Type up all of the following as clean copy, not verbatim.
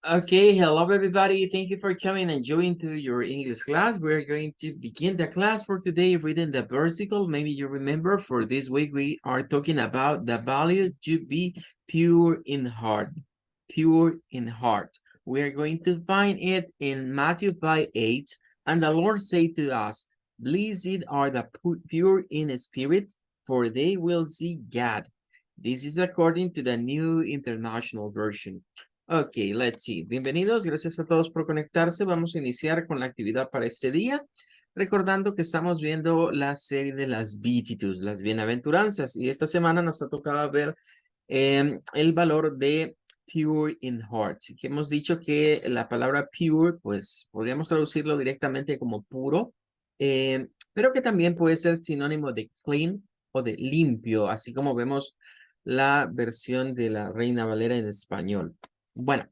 Okay, hello everybody. Thank you for coming and joining to your English class. We're going to begin the class for today reading the versicle. Maybe you remember for this week we are talking about the value to be pure in heart. Pure in heart. We are going to find it in Matthew 5:8. And the Lord said to us, "Blessed are the pure in spirit, for they will see God." This is according to the New International Version. Ok, let's see. Bienvenidos, gracias a todos por conectarse. Vamos a iniciar con la actividad para este día. Recordando que estamos viendo la serie de las Beatitudes, las bienaventuranzas. Y esta semana nos ha tocado ver el valor de pure in heart. Que hemos dicho que la palabra pure, pues podríamos traducirlo directamente como puro, pero que también puede ser sinónimo de clean o de limpio, así como vemos la versión de la Reina Valera en español. Bueno,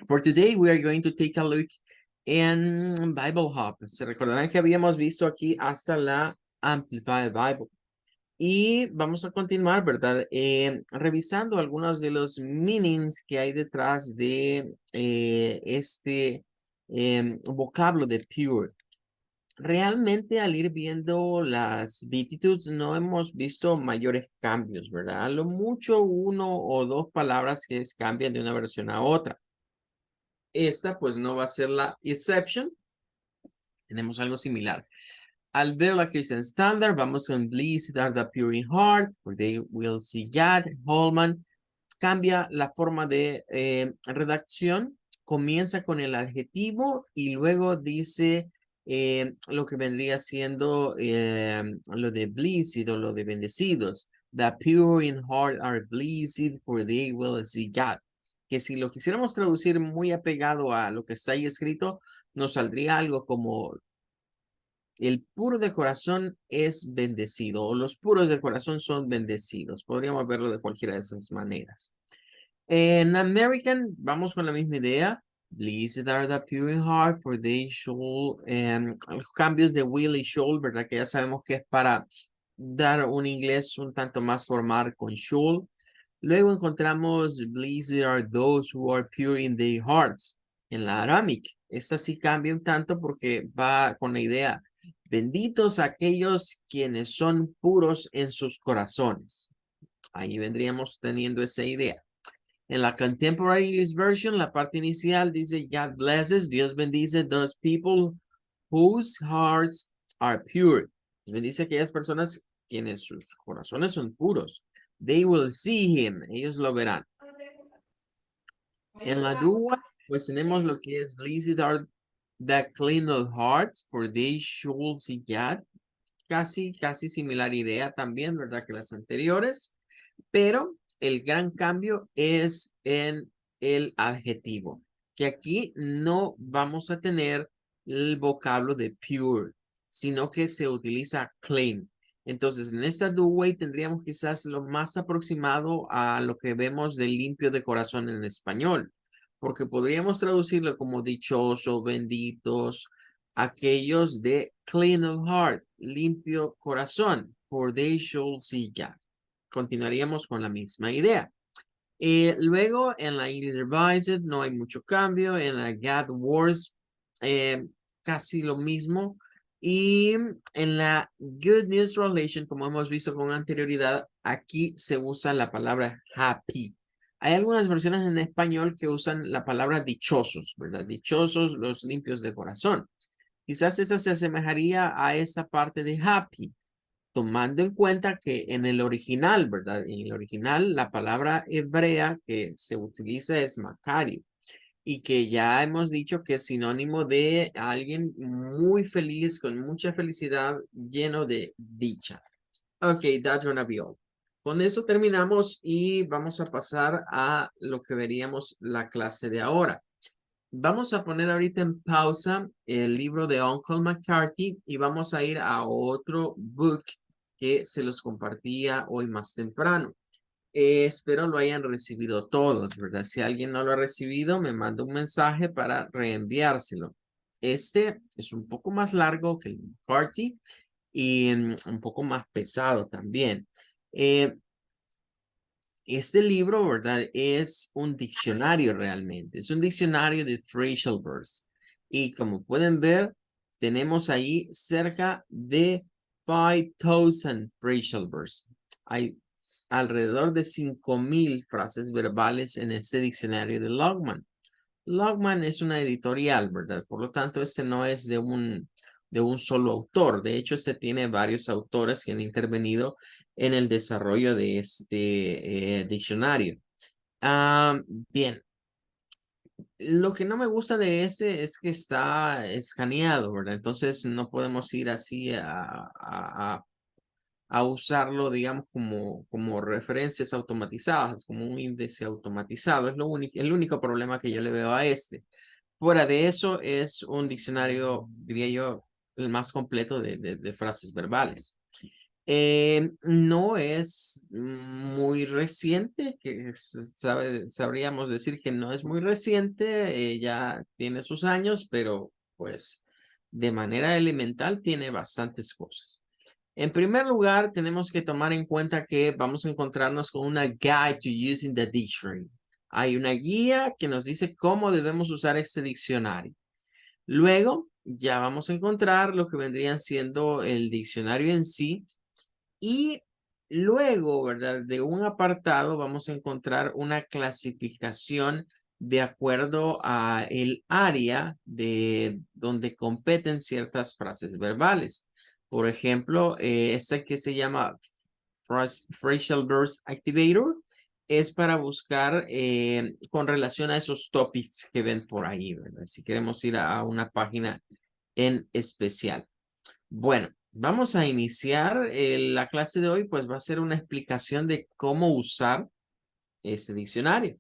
for today we are going to take a look in Bible Hub. Se recordarán que habíamos visto aquí hasta la Amplified Bible. Y vamos a continuar, ¿verdad? Revisando algunos de los meanings que hay detrás de este vocablo de pure. Realmente al ir viendo las Beatitudes no hemos visto mayores cambios, ¿verdad? A lo mucho uno o dos palabras que cambian de una versión a otra. Esta pues no va a ser la exception. Tenemos algo similar. Al ver la Christian Standard, vamos con Blessed are the pure in heart, for they will see God. Holman cambia la forma de redacción, comienza con el adjetivo y luego dice lo que vendría siendo lo de blessed o lo de bendecidos. The pure in heart are blessed, for they will see God. Que si lo quisiéramos traducir muy apegado a lo que está ahí escrito, nos saldría algo como el puro de corazón es bendecido o los puros de corazón son bendecidos. Podríamos verlo de cualquiera de esas maneras. En American, vamos con la misma idea. Blessed are the pure in heart, for they shall, los cambios de will y shall, ¿verdad? Que ya sabemos que es para dar un inglés un tanto más formal con shall. Luego encontramos blessed are those who are pure in their hearts. En la Aramaic, esta sí cambia un tanto porque va con la idea, benditos aquellos quienes son puros en sus corazones. Ahí vendríamos teniendo esa idea. En la Contemporary English Version, la parte inicial dice, God blesses, Dios bendice those people whose hearts are pure. Dios bendice a aquellas personas quienes sus corazones son puros. They will see him, ellos lo verán. En la Dua, pues tenemos lo que es, blessed are the clean of hearts, for they shall see God. Casi similar idea también, ¿verdad? Que las anteriores. Pero el gran cambio es en el adjetivo, que aquí no vamos a tener el vocablo de pure, sino que se utiliza clean. Entonces, en esta do-way tendríamos quizás lo más aproximado a lo que vemos de limpio de corazón en español, porque podríamos traducirlo como dichoso, benditos, aquellos de clean of heart, limpio corazón, for they shall see God. Continuaríamos con la misma idea. Luego en la English Revised no hay mucho cambio. En la God Wars casi lo mismo. Y en la Good News Translation, como hemos visto con anterioridad, aquí se usa la palabra happy. Hay algunas versiones en español que usan la palabra dichosos, ¿verdad? Dichosos los limpios de corazón. Quizás esa se asemejaría a esta parte de happy, tomando en cuenta que en el original, ¿verdad? En el original, la palabra hebrea que se utiliza es Macario y que ya hemos dicho que es sinónimo de alguien muy feliz, con mucha felicidad, lleno de dicha. Ok, that's gonna be all. Con eso terminamos y vamos a pasar a lo que veríamos la clase de ahora. Vamos a poner ahorita en pausa el libro de Uncle McCarthy y vamos a ir a otro book que se los compartía hoy más temprano. Espero lo hayan recibido todos, ¿verdad? Si alguien no lo ha recibido, me manda un mensaje para reenviárselo. Este es un poco más largo que el McCarthy y un poco más pesado también. Este libro, ¿verdad? Es un diccionario realmente. Es un diccionario de phrasal verbs. Y como pueden ver, tenemos ahí cerca de 5,000 phrasal verbs. Hay alrededor de 5,000 frases verbales en este diccionario de Logman. Logman es una editorial, ¿verdad? Por lo tanto, este no es de un solo autor. De hecho, este tiene varios autores que han intervenido en el desarrollo de este diccionario. Bien, lo que no me gusta de este es que está escaneado, ¿verdad? Entonces no podemos ir así a usarlo, digamos, como referencias automatizadas, como un índice automatizado. Es el único problema que yo le veo a este. Fuera de eso, es un diccionario, diría yo, el más completo de frases verbales. No es muy reciente, sabríamos decir que no es muy reciente, ya tiene sus años, pero pues de manera elemental tiene bastantes cosas. En primer lugar, tenemos que tomar en cuenta que vamos a encontrarnos con una guide to using the dictionary. Hay una guía que nos dice cómo debemos usar este diccionario. Luego, ya vamos a encontrar lo que vendrían siendo el diccionario en sí. Y luego, ¿verdad? De un apartado vamos a encontrar una clasificación de acuerdo a el área de donde competen ciertas frases verbales. Por ejemplo, esta que se llama Phrasal Verbs Activator es para buscar con relación a esos topics que ven por ahí, ¿verdad? Si queremos ir a una página en especial. Bueno, vamos a iniciar la clase de hoy, pues va a ser una explicación de cómo usar este diccionario.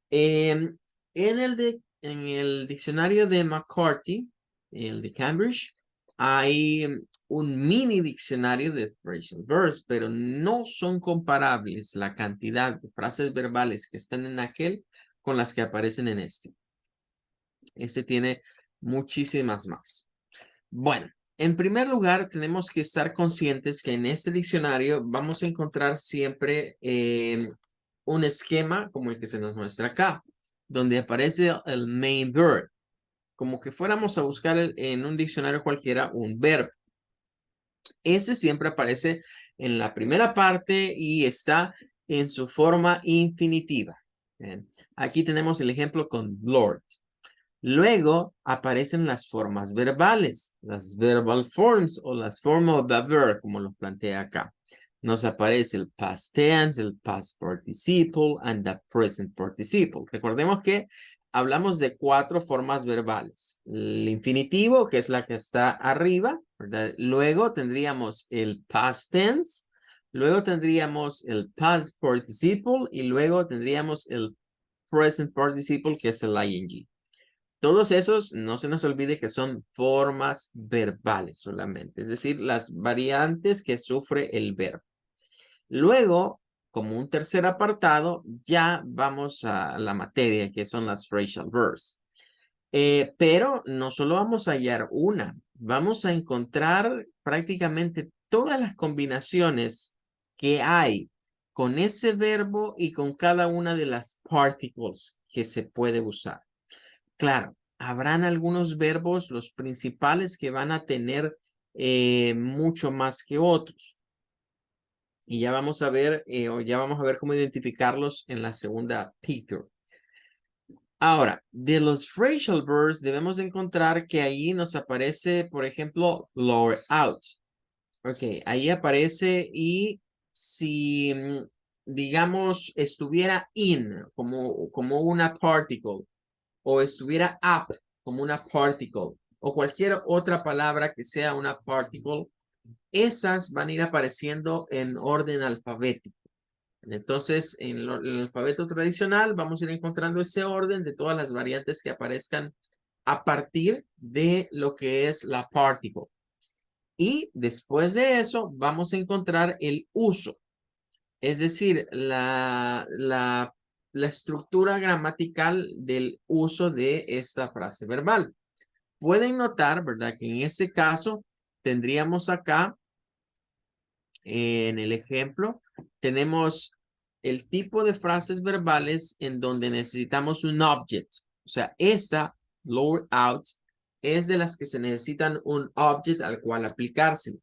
En en el diccionario de McCarthy, el de Cambridge, hay un mini diccionario de phrasal verbs, pero no son comparables la cantidad de frases verbales que están en aquel con las que aparecen en este. Este tiene muchísimas más. Bueno, en primer lugar, tenemos que estar conscientes que en este diccionario vamos a encontrar siempre un esquema como el que se nos muestra acá, donde aparece el main verb, como que fuéramos a buscar en un diccionario cualquiera un verbo. Ese siempre aparece en la primera parte y está en su forma infinitiva. Bien. Aquí tenemos el ejemplo con Lord. Luego aparecen las formas verbales, las verbal forms o las formas of the verb, como lo plantea acá. Nos aparece el past tense, el past participle, and the present participle. Recordemos que hablamos de 4 formas verbales. El infinitivo, que es la que está arriba, ¿verdad? Luego tendríamos el past tense, luego tendríamos el past participle y luego tendríamos el present participle, que es el ing. Todos esos, no se nos olvide que son formas verbales solamente, es decir, las variantes que sufre el verbo. Luego, como un tercer apartado, ya vamos a la materia, que son las phrasal verbs. Pero no solo vamos a hallar una, vamos a encontrar prácticamente todas las combinaciones que hay con ese verbo y con cada una de las particles que se puede usar. Claro, habrán algunos verbos, los principales, que van a tener mucho más que otros. Y ya vamos a ver, o ya vamos a ver cómo identificarlos en la segunda picture. Ahora, de los phrasal verbs debemos encontrar que ahí nos aparece, por ejemplo, lower out. Ok, ahí aparece y si, digamos, estuviera in como una particle, o estuviera up como una particle, o cualquier otra palabra que sea una particle, esas van a ir apareciendo en orden alfabético. Entonces, en el alfabeto tradicional vamos a ir encontrando ese orden de todas las variantes que aparezcan a partir de lo que es la particle. Y después de eso vamos a encontrar el uso, es decir, la estructura gramatical del uso de esta frase verbal. Pueden notar, ¿verdad? Que en este caso tendríamos acá, en el ejemplo, tenemos el tipo de frases verbales en donde necesitamos un object. O sea, esta, blur out, es de las que se necesitan un object al cual aplicarse.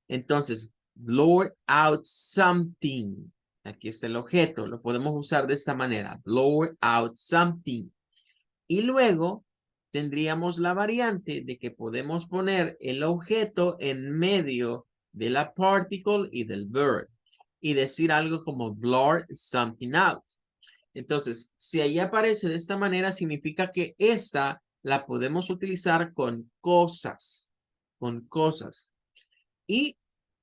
Entonces, blur out something. Aquí está el objeto. Lo podemos usar de esta manera. Blur out something. Y luego tendríamos la variante de que podemos poner el objeto en medio de la particle y del verb. Y decir algo como blur something out. Entonces, si ahí aparece de esta manera, significa que esta la podemos utilizar con cosas. Con cosas. Y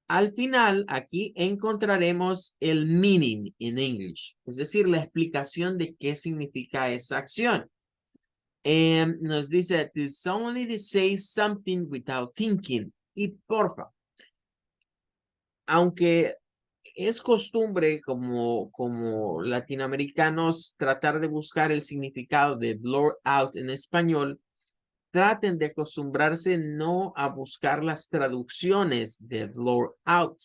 al final, aquí encontraremos el meaning in English. Es decir, la explicación de qué significa esa acción. Nos dice, it's only to say something without thinking. Y porfa, aunque es costumbre como latinoamericanos tratar de buscar el significado de blur out en español, traten de acostumbrarse no a buscar las traducciones de blur out.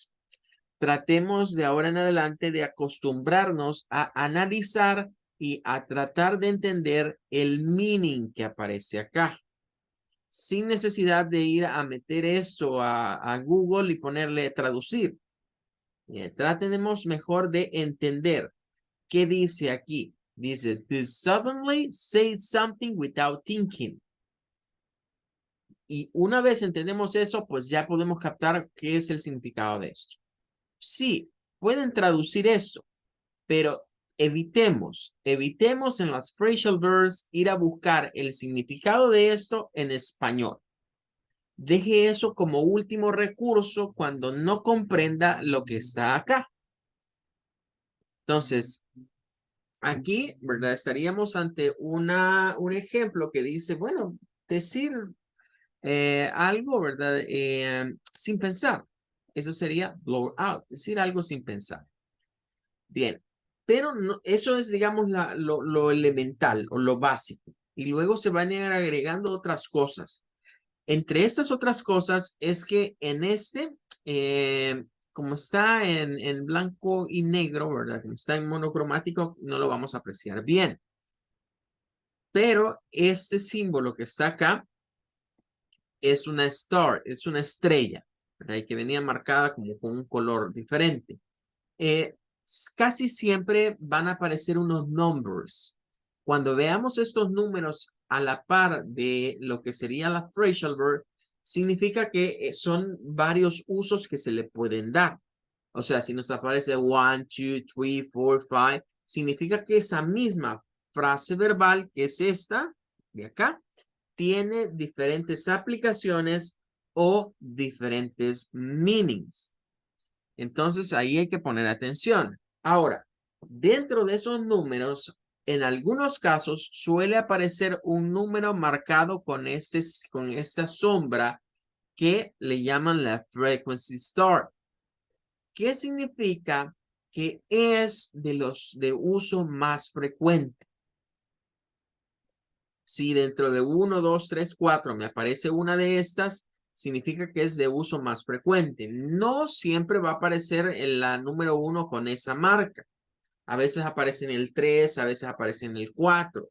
Tratemos de ahora en adelante de acostumbrarnos a analizar y a tratar de entender el meaning que aparece acá, sin necesidad de ir a meter esto a Google y ponerle traducir. Tratemos mejor de entender qué dice aquí. Dice, to suddenly say something without thinking. Y una vez entendemos eso, pues ya podemos captar qué es el significado de esto. Sí, pueden traducir esto, pero evitemos en las phrasal verbs ir a buscar el significado de esto en español. Deje eso como último recurso cuando no comprenda lo que está acá. Entonces, aquí, ¿verdad? Estaríamos ante un ejemplo que dice, bueno, decir algo, ¿verdad? Sin pensar. Eso sería blow out, decir algo sin pensar. Bien, pero no, eso es, digamos, lo elemental o lo básico. Y luego se van a ir agregando otras cosas. Entre estas otras cosas es que en como está en blanco y negro, ¿verdad? Como está en monocromático, no lo vamos a apreciar bien. Pero este símbolo que está acá es una star, es una estrella, ¿verdad? Y que venía marcada como con un color diferente. Casi siempre van a aparecer unos numbers. Cuando veamos estos números a la par de lo que sería la phrasal verb, significa que son varios usos que se le pueden dar. O sea, si nos aparece 1, 2, 3, 4, 5, significa que esa misma frase verbal, que es esta de acá, tiene diferentes aplicaciones o diferentes meanings. Entonces ahí hay que poner atención. Ahora, dentro de esos números, en algunos casos suele aparecer un número marcado con esta sombra que le llaman la frequency star. ¿Qué significa? Que es de uso más frecuente. Si dentro de 1, 2, 3, 4 me aparece una de estas, significa que es de uso más frecuente. No siempre va a aparecer en la número 1 con esa marca. A veces aparece en el 3, a veces aparece en el 4.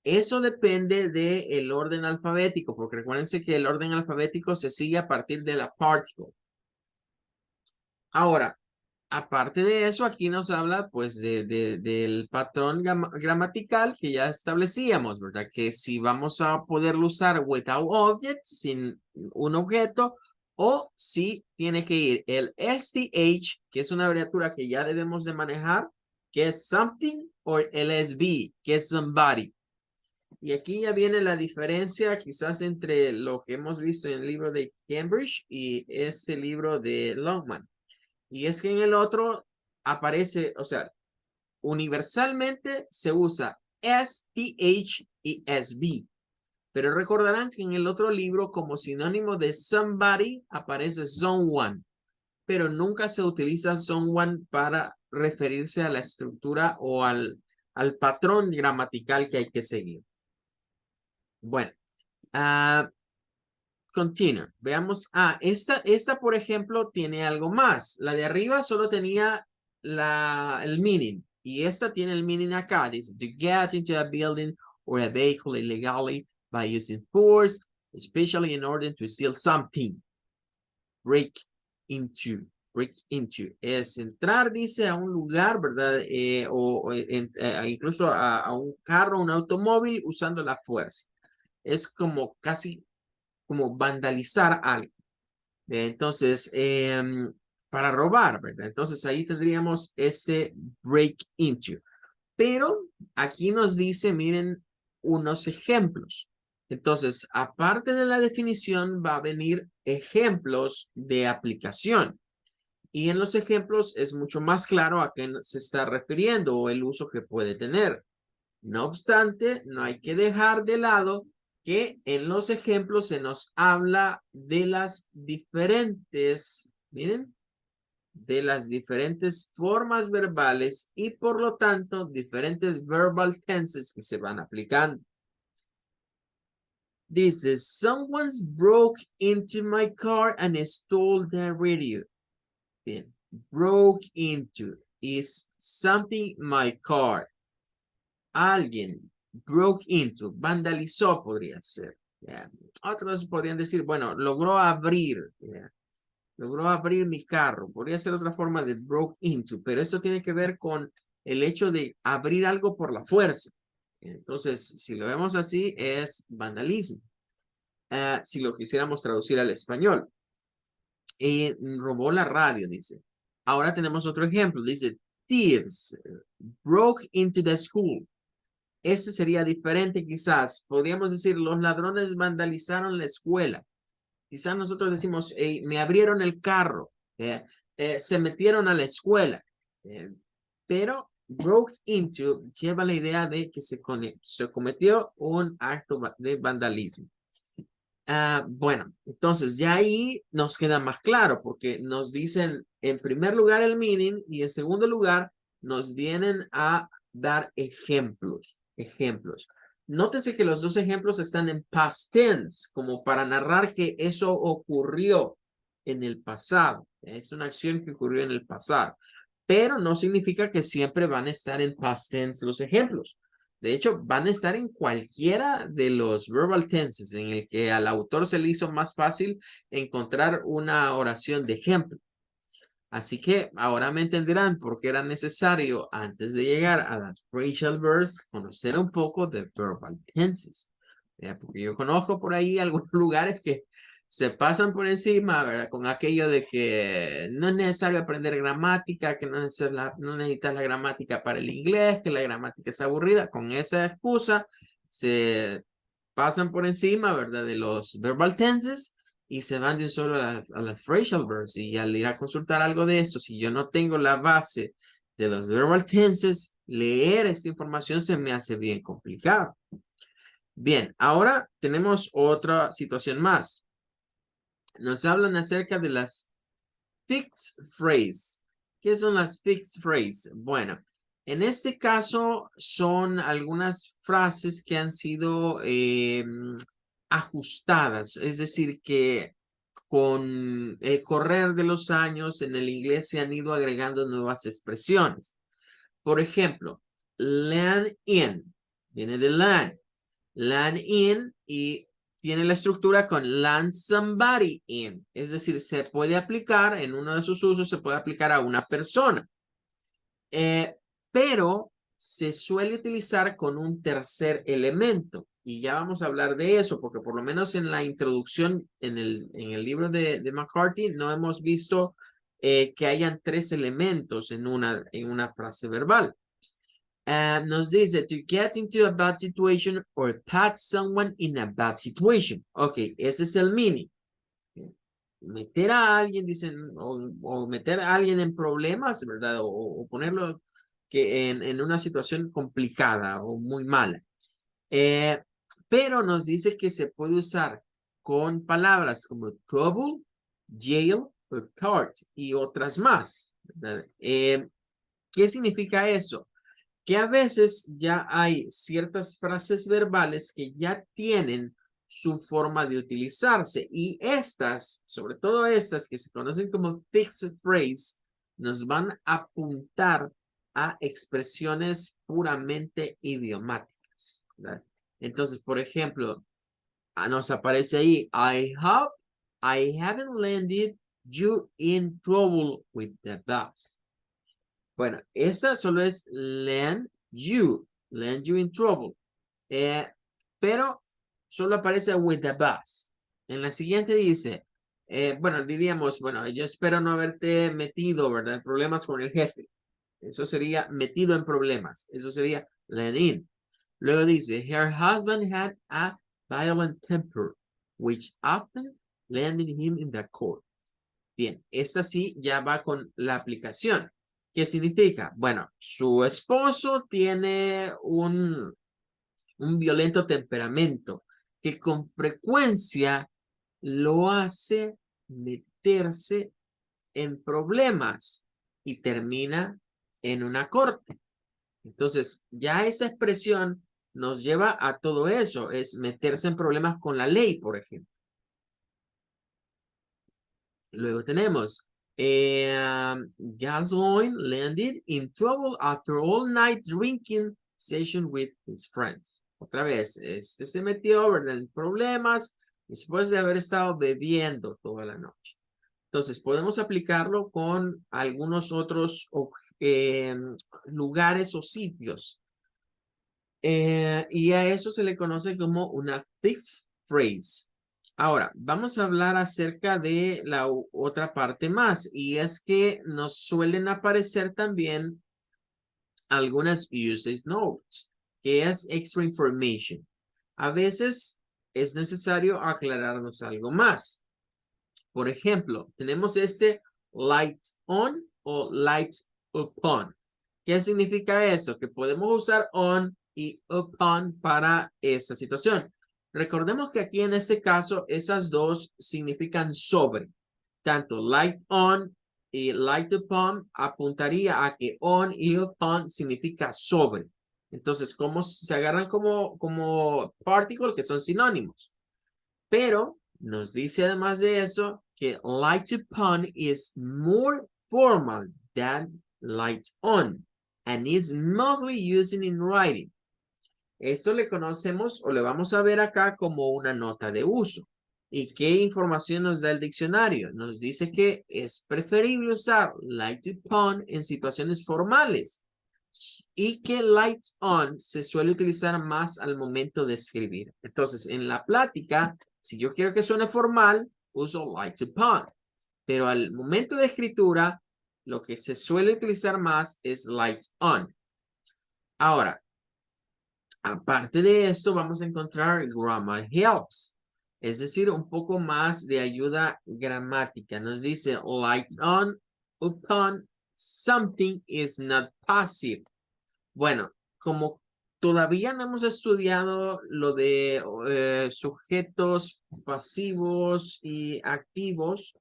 Eso depende del orden alfabético, porque recuérdense que el orden alfabético se sigue a partir de la particle. Ahora, aparte de eso, aquí nos habla pues del patrón gramatical que ya establecíamos, ¿verdad? Que si vamos a poderlo usar without object, sin un objeto, o si tiene que ir el STH, que es una abreviatura que ya debemos de manejar, que es something, o el SB, que es somebody. Y aquí ya viene la diferencia quizás entre lo que hemos visto en el libro de Cambridge y este libro de Longman. Y es que en el otro aparece, o sea, universalmente se usa STH y SB. Pero recordarán que en el otro libro como sinónimo de somebody aparece someone. Pero nunca se utiliza someone para referirse a la estructura o al patrón gramatical que hay que seguir. Bueno, continúa. Veamos. Esta, por ejemplo, tiene algo más. La de arriba solo tenía el meaning. Y esta tiene el meaning acá. Dice, to get into a building or a vehicle illegally by using force, especially in order to steal something. Break into. Break into. Es entrar, dice, a un lugar, ¿verdad? Incluso a un carro, un automóvil, usando la fuerza. Es como casi como vandalizar algo. Entonces, para robar, ¿verdad? Entonces ahí tendríamos este break into. Pero aquí nos dice, miren, unos ejemplos. Entonces, aparte de la definición, va a venir ejemplos de aplicación. Y en los ejemplos es mucho más claro a qué se está refiriendo o el uso que puede tener. No obstante, no hay que dejar de lado que en los ejemplos se nos habla de las diferentes, miren, de las diferentes formas verbales y por lo tanto diferentes verbal tenses que se van aplicando. Dice, someone's broke into my car and stole the radio. Bien, broke into is something my car. Alguien broke into, vandalizó podría ser. Yeah. Otros podrían decir, bueno, logró abrir. Yeah. Logró abrir mi carro. Podría ser otra forma de broke into, pero eso tiene que ver con el hecho de abrir algo por la fuerza. Entonces, si lo vemos así, es vandalismo. Si lo quisiéramos traducir al español. Robó la radio, dice. Ahora tenemos otro ejemplo. Dice, thieves broke into the school. Ese sería diferente quizás. Podríamos decir, los ladrones vandalizaron la escuela. Quizás nosotros decimos, me abrieron el carro, se metieron a la escuela. Pero broke into lleva la idea de que se cometió un acto de vandalismo. Bueno, entonces ya ahí nos queda más claro porque nos dicen en primer lugar el meaning y en segundo lugar nos vienen a dar ejemplos. Nótese que los dos ejemplos están en past tense, como para narrar que eso ocurrió en el pasado. Es una acción que ocurrió en el pasado, pero no significa que siempre van a estar en past tense los ejemplos. De hecho, van a estar en cualquiera de los verbal tenses en el que al autor se le hizo más fácil encontrar una oración de ejemplo. Así que ahora me entenderán por qué era necesario, antes de llegar a las phrasal verbs, conocer un poco de verbal tenses. Porque yo conozco por ahí algunos lugares que se pasan por encima, ¿verdad? Con aquello de que no es necesario aprender gramática, que no necesitas la gramática para el inglés, que la gramática es aburrida. Con esa excusa se pasan por encima, ¿verdad? De los verbal tenses y se van de un solo a las phrasal verbs. Y al ir a consultar algo de eso, si yo no tengo la base de los verbal tenses, leer esta información se me hace bien complicado. Bien, ahora tenemos otra situación más. Nos hablan acerca de las fixed phrase. ¿Qué son las fixed phrase? Bueno, en este caso son algunas frases que han sido ajustadas, es decir, que con el correr de los años en el inglés se han ido agregando nuevas expresiones. Por ejemplo, land in, viene de land in y tiene la estructura con land somebody in, es decir, se puede aplicar en uno de sus usos, se puede aplicar a una persona, pero se suele utilizar con un tercer elemento. Y ya vamos a hablar de eso, porque por lo menos en la introducción, en el libro de McCarthy, no hemos visto que hayan tres elementos en una frase verbal. Nos dice, to get into a bad situation or put someone in a bad situation. Ok, ese es el meaning. Meter a alguien, dicen, o meter a alguien en problemas, ¿verdad? O ponerlo que en una situación complicada o muy mala. Pero nos dice que se puede usar con palabras como trouble, jail, o tort y otras más. ¿Qué significa eso? Que a veces ya hay ciertas frases verbales que ya tienen su forma de utilizarse y estas, sobre todo estas que se conocen como fixed phrase, nos van a apuntar a expresiones puramente idiomáticas, ¿verdad? Entonces, por ejemplo, nos aparece ahí, I hope I haven't landed you in trouble with the bus. Bueno, esa solo es land you in trouble. Pero solo aparece with the bus. En la siguiente dice, bueno, diríamos, bueno, yo espero no haberte metido, ¿verdad? En problemas con el jefe. Eso sería metido en problemas. Eso sería land in. Luego dice, her husband had a violent temper, which often landed him in the court. Bien, esta sí ya va con la aplicación. ¿Qué significa? Bueno, su esposo tiene un violento temperamento que con frecuencia lo hace meterse en problemas y termina en una corte. Entonces, ya esa expresión nos lleva a todo eso, es meterse en problemas con la ley, por ejemplo. Luego tenemos, Gascoigne landed in trouble after all night drinking session with his friends. Otra vez, este se metió, ¿verdad?, en problemas después de haber estado bebiendo toda la noche. Entonces, podemos aplicarlo con algunos otros lugares o sitios. Y a eso se le conoce como una fixed phrase. Ahora, vamos a hablar acerca de la otra parte más, y es que nos suelen aparecer también algunas usage notes, que es extra information. A veces es necesario aclararnos algo más. Por ejemplo, tenemos este light on o light upon. ¿Qué significa eso? Que podemos usar on y upon para esa situación. Recordemos que aquí en este caso esas dos significan sobre. Tanto light on y light upon apuntaría a que on y upon significa sobre. Entonces, ¿cómo se agarran como particle, que son sinónimos? Pero nos dice además de eso que light upon is more formal than light on and is mostly used in writing. Esto le conocemos o le vamos a ver acá como una nota de uso. ¿Y qué información nos da el diccionario? Nos dice que es preferible usar light upon en situaciones formales y que light on se suele utilizar más al momento de escribir. Entonces, en la plática, si yo quiero que suene formal, uso light upon. Pero al momento de escritura, lo que se suele utilizar más es light on. Ahora, aparte de esto, vamos a encontrar grammar helps. Es decir, un poco más de ayuda gramática. Nos dice light on, upon, something is not passive. Bueno, como todavía no hemos estudiado lo de sujetos pasivos y activos,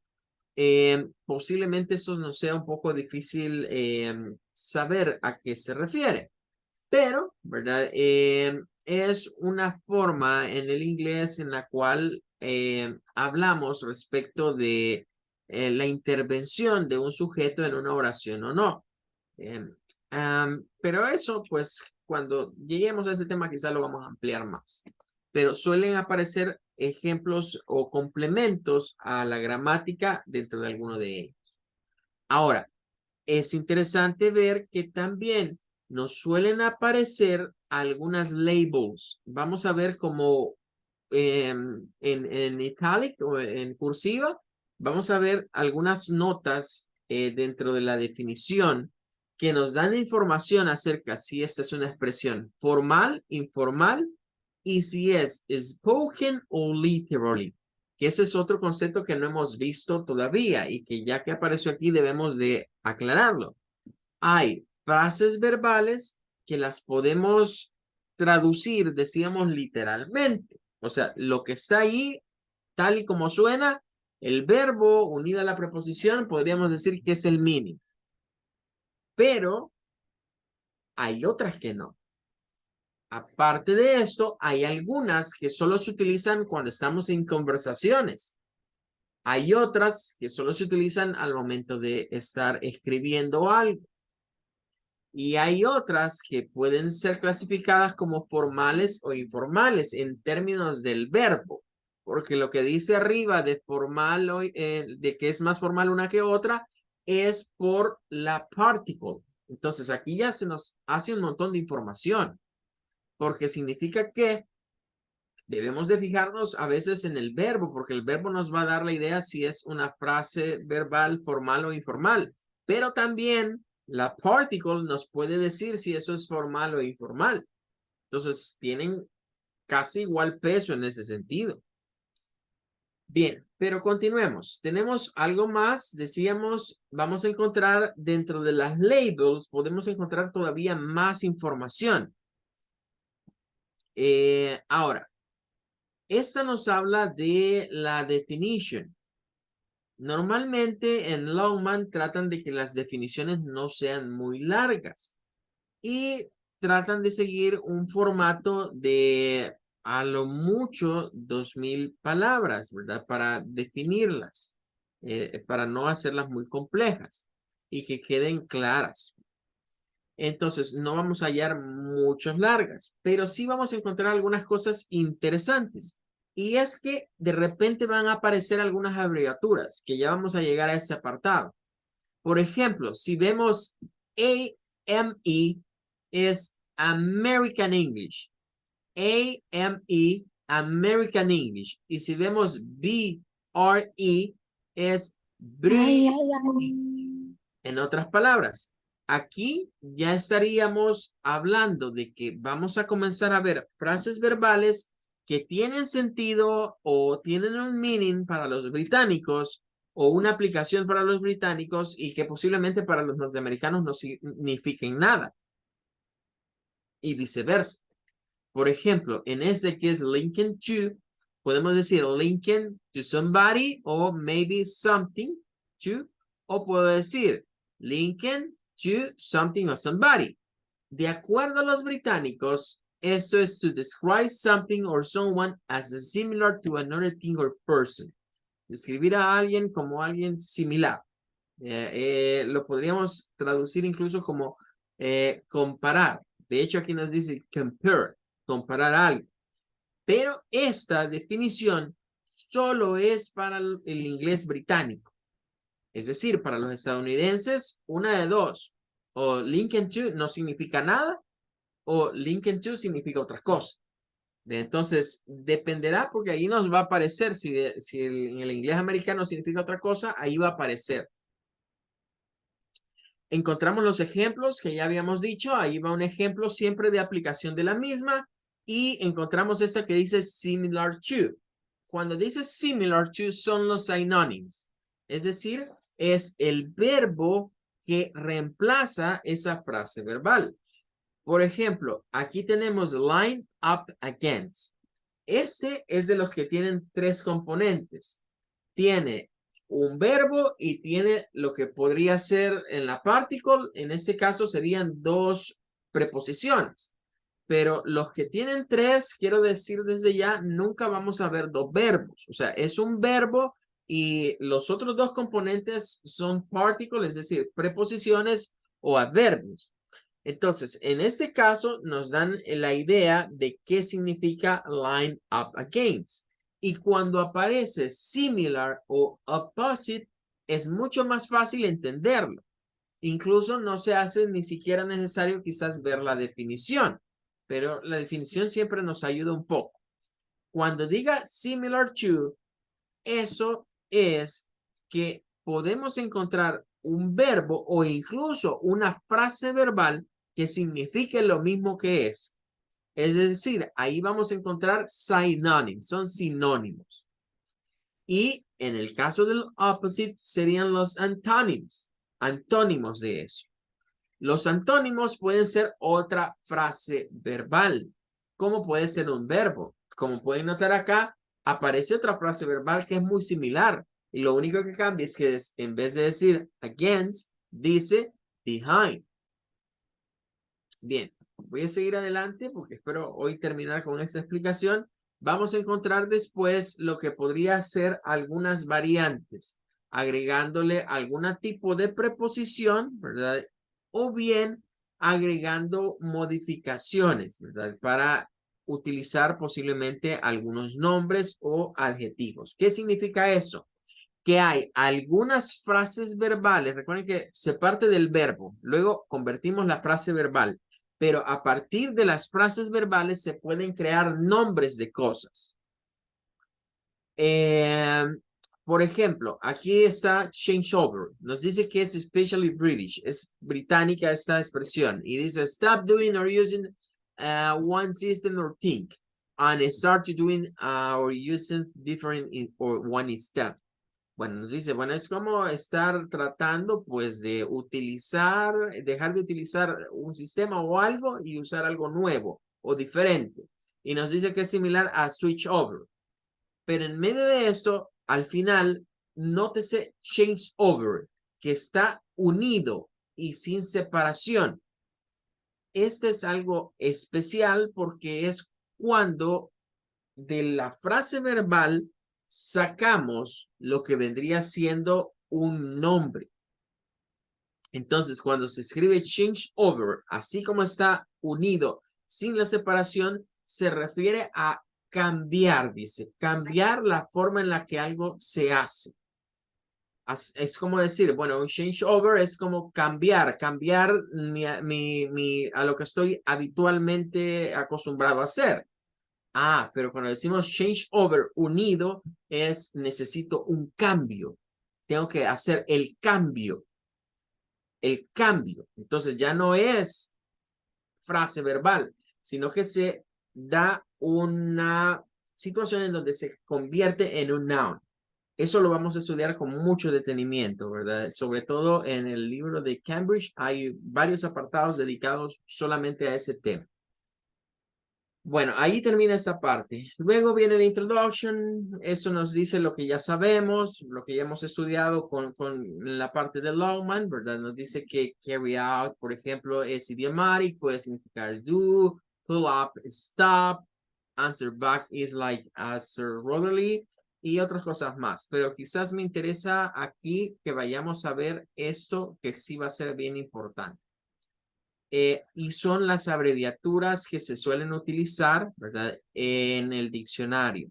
posiblemente eso nos sea un poco difícil saber a qué se refiere. Pero, ¿verdad? Es una forma en el inglés en la cual hablamos respecto de la intervención de un sujeto en una oración o no. Pero eso, pues, cuando lleguemos a ese tema, quizá lo vamos a ampliar más. Pero suelen aparecer ejemplos o complementos a la gramática dentro de alguno de ellos. Ahora, es interesante ver que también nos suelen aparecer algunas labels. Vamos a ver como en italic o en cursiva, vamos a ver algunas notas dentro de la definición que nos dan información acerca si esta es una expresión formal, informal, y si es spoken o literally, que ese es otro concepto que no hemos visto todavía y que ya que apareció aquí debemos de aclararlo. Hay frases verbales que las podemos traducir, decíamos literalmente. O sea, lo que está ahí, tal y como suena, el verbo unido a la preposición, podríamos decir que es el meaning. Pero hay otras que no. Aparte de esto, hay algunas que solo se utilizan cuando estamos en conversaciones. Hay otras que solo se utilizan al momento de estar escribiendo algo. Y hay otras que pueden ser clasificadas como formales o informales en términos del verbo. Porque lo que dice arriba de formal, de que es más formal una que otra, es por la particle. Entonces aquí ya se nos hace un montón de información. Porque significa que debemos de fijarnos a veces en el verbo, porque el verbo nos va a dar la idea si es una frase verbal formal o informal. Pero también la particle nos puede decir si eso es formal o informal. Entonces tienen casi igual peso en ese sentido. Bien, pero continuemos. Tenemos algo más. Decíamos, vamos a encontrar dentro de las labels, podemos encontrar todavía más información. Ahora, esta nos habla de la definition. Normalmente en Longman tratan de que las definiciones no sean muy largas y tratan de seguir un formato de a lo mucho 2000 palabras, ¿verdad? Para definirlas, para no hacerlas muy complejas y que queden claras. Entonces, no vamos a hallar muchas largas, pero sí vamos a encontrar algunas cosas interesantes. Y es que de repente van a aparecer algunas abreviaturas, que ya vamos a llegar a ese apartado. Por ejemplo, si vemos AME es American English. AME, American English. Y si vemos BRE es British. En otras palabras, aquí ya estaríamos hablando de que vamos a comenzar a ver frases verbales que tienen sentido o tienen un meaning para los británicos o una aplicación para los británicos y que posiblemente para los norteamericanos no signifiquen nada. Y viceversa. Por ejemplo, en este que es linking to, podemos decir linking to somebody o maybe something to, o puedo decir linking to something or somebody. De acuerdo a los británicos, esto es to describe something or someone as similar to another thing or person. Describir a alguien como alguien similar. Lo podríamos traducir incluso como comparar. De hecho, aquí nos dice compare, comparar algo. Pero esta definición solo es para el inglés británico. Es decir, para los estadounidenses, una de dos. O linking to no significa nada, o linking to significa otra cosa. Entonces, dependerá porque ahí nos va a aparecer, si en el inglés americano significa otra cosa, ahí va a aparecer. Encontramos los ejemplos que ya habíamos dicho, ahí va un ejemplo siempre de aplicación de la misma y encontramos esta que dice similar to. Cuando dice similar to son los synonyms, es decir, es el verbo que reemplaza esa frase verbal. Por ejemplo, aquí tenemos line up against. Este es de los que tienen tres componentes. Tiene un verbo y tiene lo que podría ser en la particle, en este caso serían dos preposiciones. Pero los que tienen tres, quiero decir desde ya, nunca vamos a ver dos verbos. O sea, es un verbo y los otros dos componentes son particles, es decir, preposiciones o adverbios. Entonces, en este caso nos dan la idea de qué significa line up against. Y cuando aparece similar o opposite, es mucho más fácil entenderlo. Incluso no se hace ni siquiera necesario quizás ver la definición, pero la definición siempre nos ayuda un poco. Cuando diga similar to, eso es que podemos encontrar un verbo o incluso una frase verbal que signifique lo mismo que es. Es decir, ahí vamos a encontrar synonyms, son sinónimos. Y en el caso del opposite serían los antónimos, antónimos de eso. Los antónimos pueden ser otra frase verbal, como puede ser un verbo. Como pueden notar acá, aparece otra frase verbal que es muy similar. Y lo único que cambia es que en vez de decir against, dice behind. Bien, voy a seguir adelante porque espero hoy terminar con esta explicación. Vamos a encontrar después lo que podría ser algunas variantes, agregándole algún tipo de preposición, ¿verdad? O bien agregando modificaciones, ¿verdad? Para utilizar posiblemente algunos nombres o adjetivos. ¿Qué significa eso? Que hay algunas frases verbales, recuerden que se parte del verbo, luego convertimos la frase verbal, pero a partir de las frases verbales se pueden crear nombres de cosas. Por ejemplo, aquí está changeover. Nos dice que es especially British. Es británica esta expresión. Y dice, stop doing or using one system or thing. And start doing or using different or one step. Bueno, nos dice, bueno, es como estar tratando pues de utilizar, dejar de utilizar un sistema o algo y usar algo nuevo o diferente. Y nos dice que es similar a switch over. Pero en medio de esto, al final, nótese change over, que está unido y sin separación. Este es algo especial porque es cuando de la frase verbal sacamos lo que vendría siendo un nombre. Entonces, cuando se escribe change over, así como está unido sin la separación, se refiere a cambiar, dice, cambiar la forma en la que algo se hace. Es como decir, bueno, un change over es como cambiar a lo que estoy habitualmente acostumbrado a hacer. Ah, pero cuando decimos change over unido es necesito un cambio. Tengo que hacer el cambio. El cambio. Entonces ya no es frase verbal, sino que se da una situación en donde se convierte en un noun. Eso lo vamos a estudiar con mucho detenimiento, ¿verdad? Sobre todo en el libro de Cambridge hay varios apartados dedicados solamente a ese tema. Bueno, ahí termina esa parte. Luego viene la introduction. Eso nos dice lo que ya sabemos, lo que ya hemos estudiado con la parte de Longman, ¿verdad? Nos dice que carry out, por ejemplo, es idiomatic, puede significar do, pull up, stop, answer back is like answer regularly y otras cosas más. Pero quizás me interesa aquí que vayamos a ver esto que sí va a ser bien importante. Y son las abreviaturas que se suelen utilizar, ¿verdad? En el diccionario.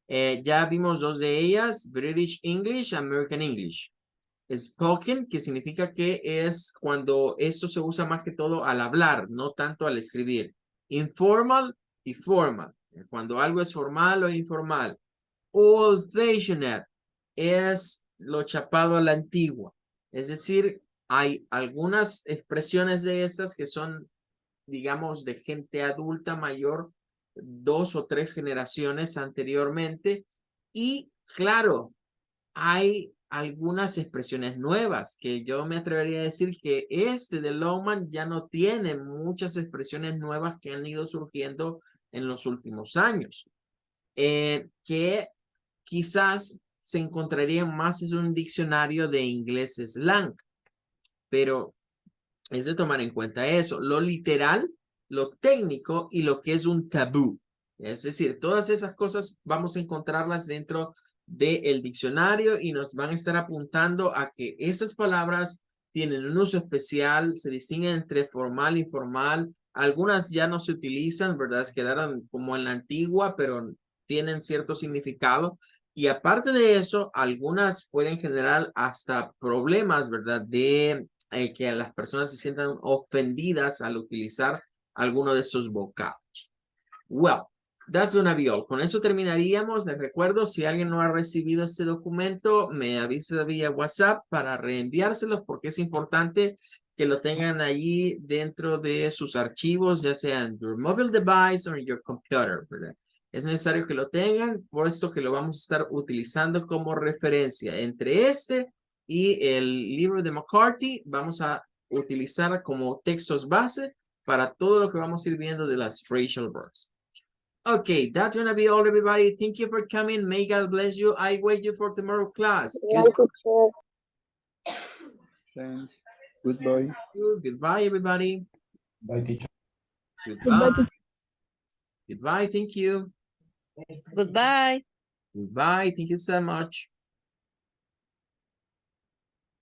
Ya vimos dos de ellas, British English, American English. Spoken, que significa que es cuando esto se usa más que todo al hablar, no tanto al escribir. Informal y formal, cuando algo es formal o informal. Old-fashioned es lo chapado a la antigua. Es decir, hay algunas expresiones de estas que son, digamos, de gente adulta mayor, 2 o 3 generaciones anteriormente. Y claro, hay algunas expresiones nuevas que yo me atrevería a decir que este de Longman ya no tiene muchas expresiones nuevas que han ido surgiendo en los últimos años. Que quizás se encontrarían más en un diccionario de inglés slang, pero es de tomar en cuenta eso, lo literal, lo técnico y lo que es un tabú. Es decir, todas esas cosas vamos a encontrarlas dentro del diccionario y nos van a estar apuntando a que esas palabras tienen un uso especial, se distinguen entre formal e informal. Algunas ya no se utilizan, ¿verdad? Quedaron como en la antigua, pero tienen cierto significado. Y aparte de eso, algunas pueden generar hasta problemas, ¿verdad? De que las personas se sientan ofendidas al utilizar alguno de estos vocablos. Well, that's gonna be all. Con eso terminaríamos. Les recuerdo, si alguien no ha recibido este documento, me avisa vía WhatsApp para reenviárselos porque es importante que lo tengan allí dentro de sus archivos, ya sea en your mobile device o en your computer, ¿verdad? Es necesario que lo tengan, puesto que lo vamos a estar utilizando como referencia. Entre este y el libro de McCarthy, vamos a utilizar como textos base para todo lo que vamos a ir viendo de las phrasal verbs. Okay, that's gonna be all, everybody. Thank you for coming. May God bless you. I wait you for tomorrow class. Thanks. Goodbye. Goodbye, everybody. Bye, teacher. Goodbye. Goodbye. Thank you. Goodbye. Goodbye. Thank you so much.